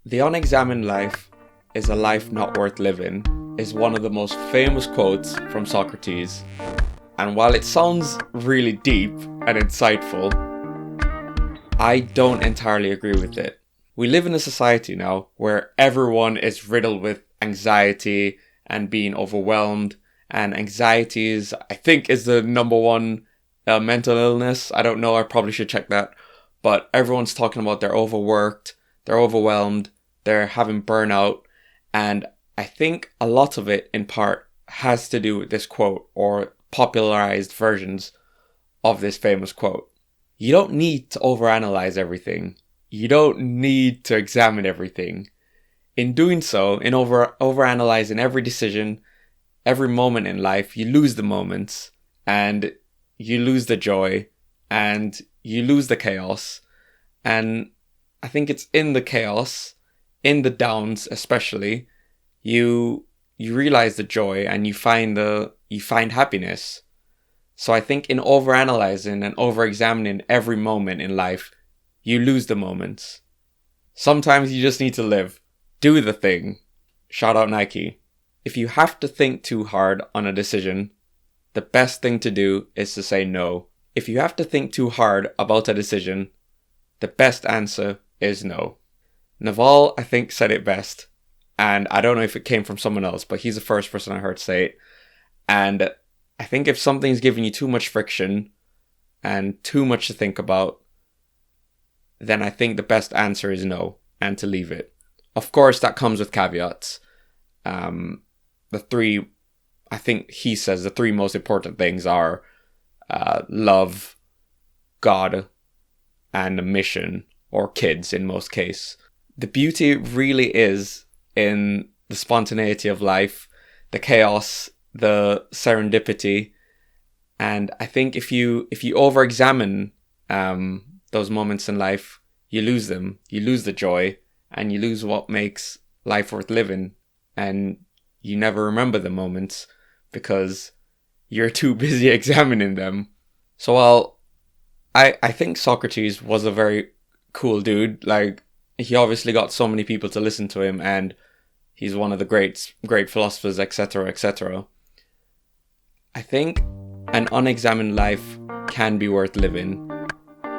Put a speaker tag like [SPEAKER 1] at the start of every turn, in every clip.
[SPEAKER 1] The unexamined life is a life not worth living is one of the most famous quotes from Socrates. And while it sounds really deep and insightful, I don't entirely agree with it. We live in a society now where everyone is riddled with anxiety and being overwhelmed. And anxiety I think, is the number one mental illness. I don't know, I probably should check that. But everyone's talking about they're overworked, they're overwhelmed, they're having burnout. And I think a lot of it, in part, has to do with this quote or popularized versions of this famous quote. You don't need to overanalyze everything. You don't need to examine everything. In doing so, in overanalyzing every decision, every moment in life, you lose the moments and you lose the joy and you lose the chaos. And I think it's in the chaos, in the downs especially, you realize the joy and you find happiness. So I think in overanalyzing and overexamining every moment in life, you lose the moments. Sometimes you just need to live. Do the thing. Shout out Nike. If you have to think too hard on a decision, the best thing to do is to say no. If you have to think too hard about a decision, the best answer is no. Naval, I think, said it best. And I don't know if it came from someone else, but he's the first person I heard say it. And I think if something's giving you too much friction and too much to think about, then I think the best answer is no, and to leave it. Of course, that comes with caveats. The three most important things are love, God, and a mission, or kids in most cases. The beauty really is in the spontaneity of life, the chaos, the serendipity. And I think if you over-examine those moments in life, you lose them. You lose the joy and you lose what makes life worth living. And you never remember the moments because you're too busy examining them. So while I think Socrates was a very cool dude, like he obviously got so many people to listen to him and he's one of the great philosophers, etc., etc. I think an unexamined life can be worth living,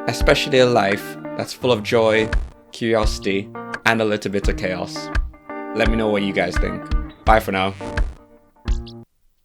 [SPEAKER 1] especially a life that's full of joy, curiosity, and a little bit of chaos. Let me know what you guys think. Bye for now.